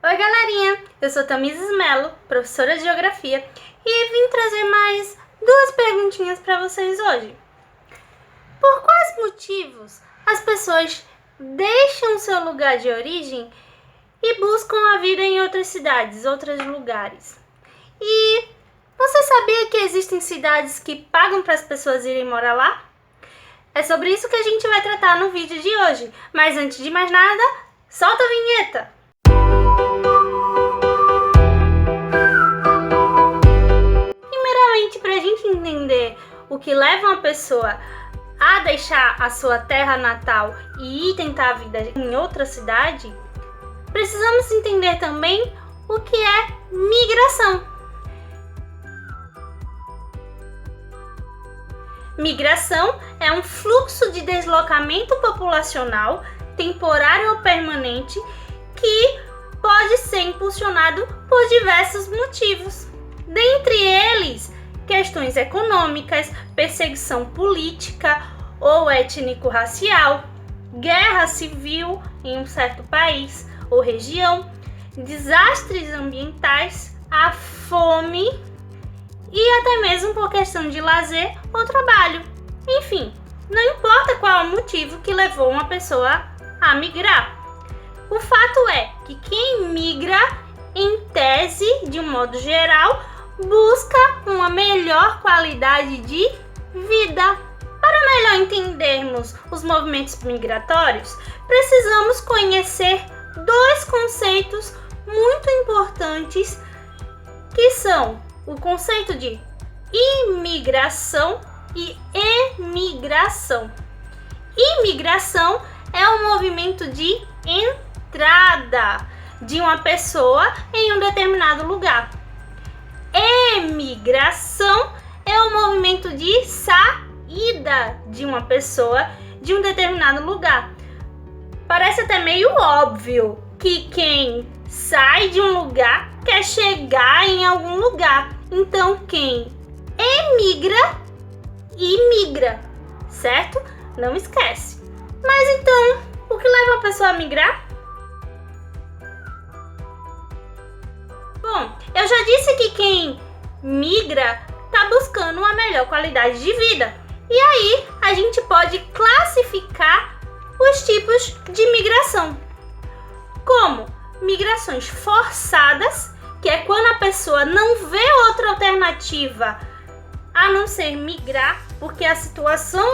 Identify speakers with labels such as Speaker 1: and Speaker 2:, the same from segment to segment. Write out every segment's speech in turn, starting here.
Speaker 1: Oi galerinha, eu sou Tamizes Melo, professora de Geografia, e vim trazer mais duas perguntinhas para vocês hoje. Por quais motivos as pessoas deixam seu lugar de origem e buscam a vida em outras cidades, outros lugares? E você sabia que existem cidades que pagam para as pessoas irem morar lá? É sobre isso que a gente vai tratar no vídeo de hoje, mas antes de mais nada, solta a vinheta! Primeiramente, para a gente entender o que leva uma pessoa a deixar a sua terra natal e ir tentar a vida em outra cidade, precisamos entender também o que é migração. Migração é um fluxo de deslocamento populacional, temporário ou permanente, que pode ser impulsionado por diversos motivos. Dentre eles, questões econômicas, perseguição política ou étnico-racial, guerra civil em um certo país ou região, desastres ambientais, a fome e até mesmo por questão de lazer ou trabalho. Enfim, não importa qual é o motivo que levou uma pessoa a migrar. O fato é que quem migra, em tese, de um modo geral, busca uma melhor qualidade de vida. Para melhor entendermos os movimentos migratórios, precisamos conhecer dois conceitos muito importantes, que são o conceito de imigração e emigração. Imigração é o movimento de entrada de uma pessoa em um determinado lugar. Emigração é o movimento de saída de uma pessoa de um determinado lugar. Parece até meio óbvio que quem sai de um lugar quer chegar em algum lugar. Então, quem emigra, imigra, certo? Não esquece. Mas então, o que leva a pessoa a migrar? Bom, eu já disse que quem migra está buscando uma melhor qualidade de vida. E aí, a gente pode classificar os tipos de migração, como migrações forçadas, que é quando a pessoa não vê outra alternativa a não ser migrar, porque a situação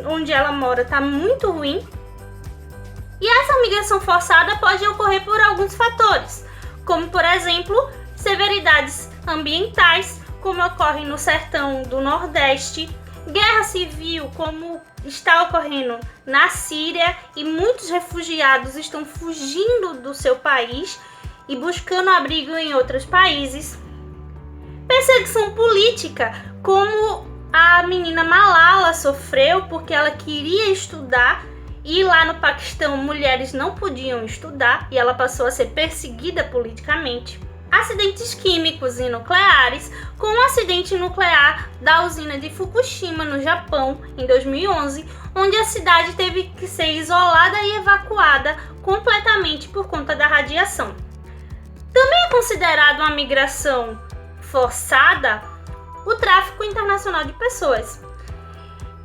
Speaker 1: onde ela mora está muito ruim. E essa migração forçada pode ocorrer por alguns fatores, como por exemplo, severidades ambientais, como ocorre no sertão do Nordeste, guerra civil, como está ocorrendo na Síria, e muitos refugiados estão fugindo do seu país e buscando abrigo em outros países. Perseguição política, como a menina Malala sofreu porque ela queria estudar e lá no Paquistão mulheres não podiam estudar e ela passou a ser perseguida politicamente. Acidentes químicos e nucleares, como o acidente nuclear da usina de Fukushima, no Japão, em 2011, onde a cidade teve que ser isolada e evacuada completamente por conta da radiação. Também é considerado uma migração forçada o tráfico internacional de pessoas.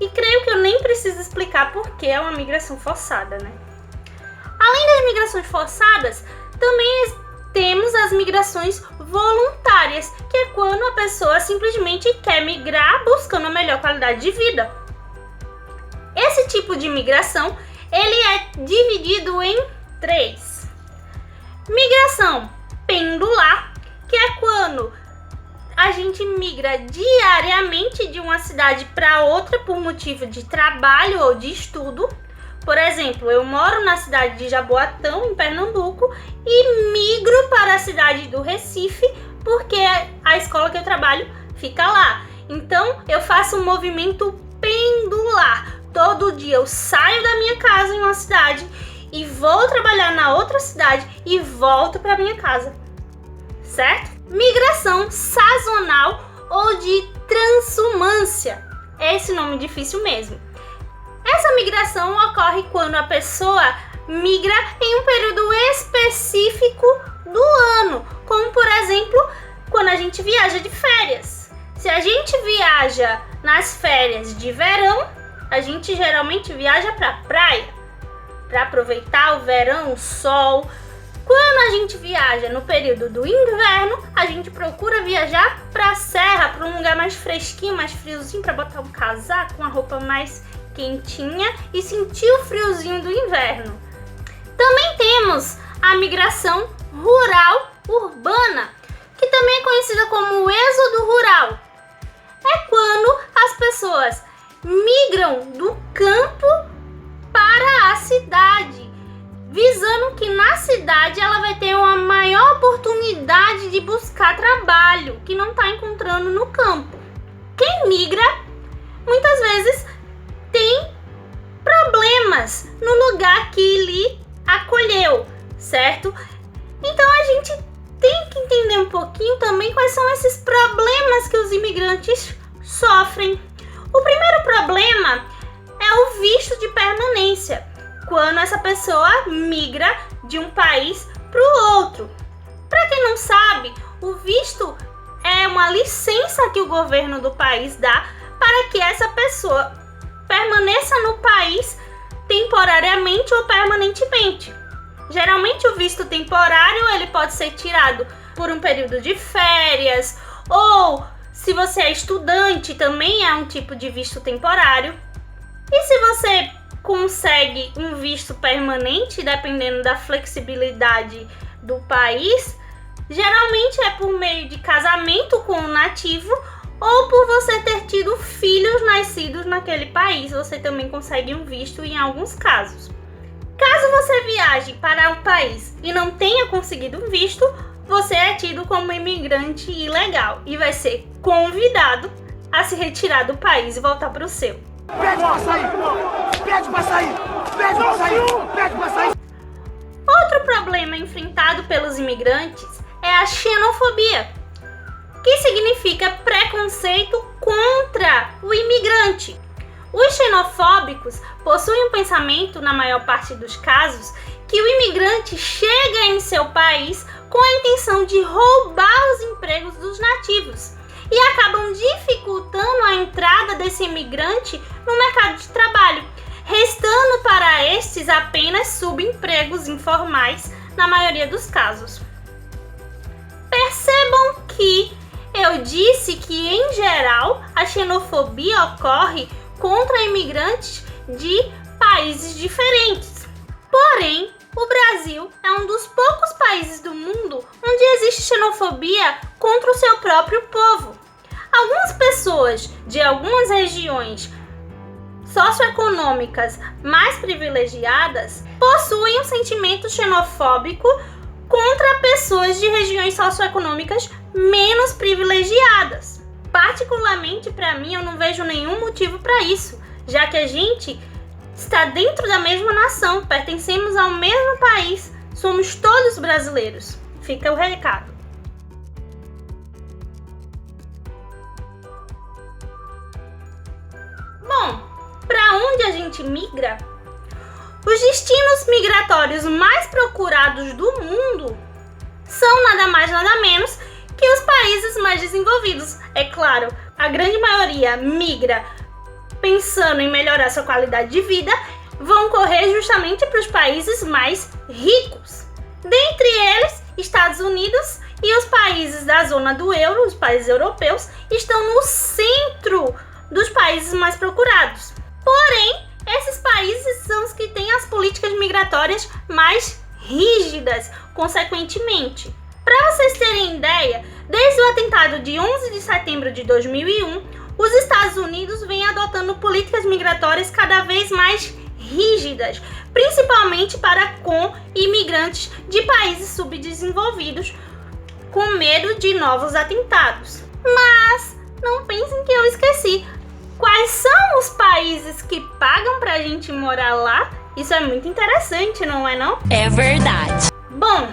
Speaker 1: E creio que eu nem preciso explicar por que é uma migração forçada, né? Além das migrações forçadas, também temos as migrações voluntárias, que é quando a pessoa simplesmente quer migrar buscando uma melhor qualidade de vida. Esse tipo de migração, ele é dividido em três. Migração pendular, que é quando a gente migra diariamente de uma cidade para outra por motivo de trabalho ou de estudo. Por exemplo, eu moro na cidade de Jaboatão, em Pernambuco, e migro para a cidade do Recife, porque a escola que eu trabalho fica lá. Então, eu faço um movimento pendular. Todo dia eu saio da minha casa em uma cidade e vou trabalhar na outra cidade e volto para minha casa, certo? Migração sazonal ou de transumância. É esse nome difícil mesmo. Essa migração ocorre quando a pessoa migra em um período específico do férias de verão, a gente geralmente viaja para praia, para aproveitar o verão, o sol. Quando a gente viaja no período do inverno, a gente procura viajar para a serra, para um lugar mais fresquinho, mais friozinho, para botar um casaco, uma roupa mais quentinha e sentir o friozinho do inverno. Também temos a migração rural urbana, que também é conhecida como o êxodo rural. É quando as pessoas migram do campo para a cidade, visando que na cidade ela vai ter uma maior oportunidade de buscar trabalho que não está encontrando no campo. Quem migra muitas vezes tem problemas no lugar que lhe acolheu, certo? Então a gente tem que entender um pouquinho também quais são esses problemas que os imigrantes sofrem. O primeiro problema é o visto de permanência, quando essa pessoa migra de um país para o outro. Para quem não sabe, o visto é uma licença que o governo do país dá para que essa pessoa permaneça no país temporariamente ou permanentemente. Geralmente o visto temporário ele pode ser tirado por um período de férias, ou se você é estudante também é um tipo de visto temporário. E se você consegue um visto permanente, dependendo da flexibilidade do país, geralmente é por meio de casamento com um nativo ou por você ter tido filhos nascidos naquele país, você também consegue um visto em alguns casos. Caso você viaje para um país e não tenha conseguido um visto, você é tido como imigrante ilegal e vai ser convidado a se retirar do país e voltar para o seu.
Speaker 2: Pede pra sair! Pede pra sair! Pede pra sair! Pede pra sair!
Speaker 1: Outro problema enfrentado pelos imigrantes é a xenofobia, que significa preconceito contra o imigrante. Os xenofóbicos possuem um pensamento, na maior parte dos casos, que o imigrante chega em seu país com a intenção de roubar os empregos dos nativos e acabam dificultando a entrada desse imigrante no mercado de trabalho, restando para estes apenas subempregos informais na maioria dos casos. Percebam que eu disse que, em geral, a xenofobia ocorre contra imigrantes de países diferentes. Porém, o Brasil é um dos poucos países do mundo onde existe xenofobia contra o seu próprio povo. Algumas pessoas de algumas regiões socioeconômicas mais privilegiadas possuem um sentimento xenofóbico contra pessoas de regiões socioeconômicas menos privilegiadas. Particularmente para mim, eu não vejo nenhum motivo para isso, já que a gente está dentro da mesma nação, pertencemos ao mesmo país, somos todos brasileiros. Fica o recado. Bom, para onde a gente migra? Os destinos migratórios mais procurados do mundo são nada mais nada menos que os países mais desenvolvidos. É claro, a grande maioria migra pensando em melhorar sua qualidade de vida, vão correr justamente para os países mais ricos. Dentre eles, Estados Unidos e os países da zona do euro, os países europeus, estão no centro dos países mais procurados. Porém, esses países são os que têm as políticas migratórias mais rígidas, consequentemente. Para vocês terem ideia, desde o atentado de 11 de setembro de 2001, os Estados Unidos vêm adotando políticas migratórias cada vez mais rígidas, principalmente para com imigrantes de países subdesenvolvidos, com medo de novos atentados. Mas não pensem que eu esqueci. Quais são os países que pagam pra gente morar lá? Isso é muito interessante, não é não?
Speaker 3: É verdade.
Speaker 1: Bom,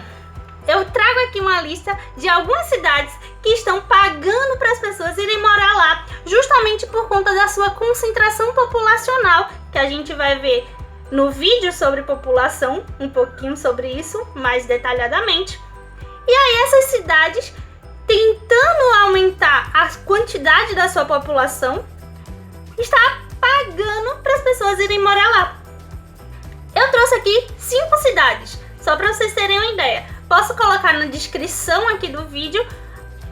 Speaker 1: eu trago aqui uma lista de algumas cidades que estão pagando para as pessoas irem morar lá, justamente por conta da sua concentração populacional, que a gente vai ver no vídeo sobre população, um pouquinho sobre isso, mais detalhadamente. E aí essas cidades, tentando aumentar a quantidade da sua população, está pagando para as pessoas irem morar lá. Eu trouxe aqui 5 cidades, só para vocês terem uma ideia. Posso colocar na descrição aqui do vídeo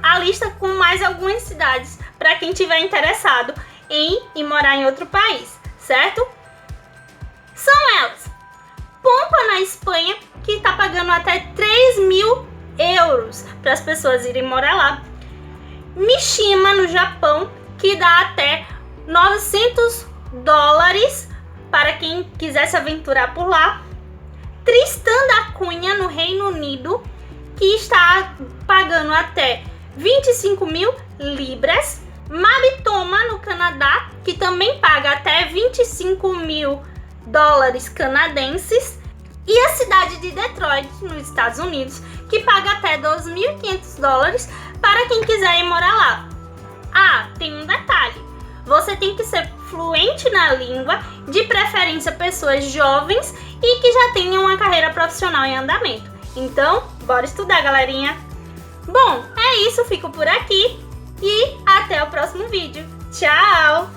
Speaker 1: a lista com mais algumas cidades para quem tiver interessado em ir morar em outro país, certo? São elas: Pompa, na Espanha, que está pagando até 3.000 euros para as pessoas irem morar lá. Mishima, no Japão, que dá até 900 dólares para quem quiser se aventurar por lá. Tristã da Cunha, no Reino Unido, que está pagando até 25.000 libras. Mabitoma, no Canadá, que também paga até 25.000 dólares canadenses. E a cidade de Detroit, nos Estados Unidos, que paga até 2.500 dólares para quem quiser ir morar lá. Ah, tem um detalhe: você tem que ser fluente na língua, de preferência pessoas jovens e que já tenham uma carreira profissional em andamento. Então, bora estudar, galerinha! Bom, é isso, fico por aqui e até o próximo vídeo. Tchau!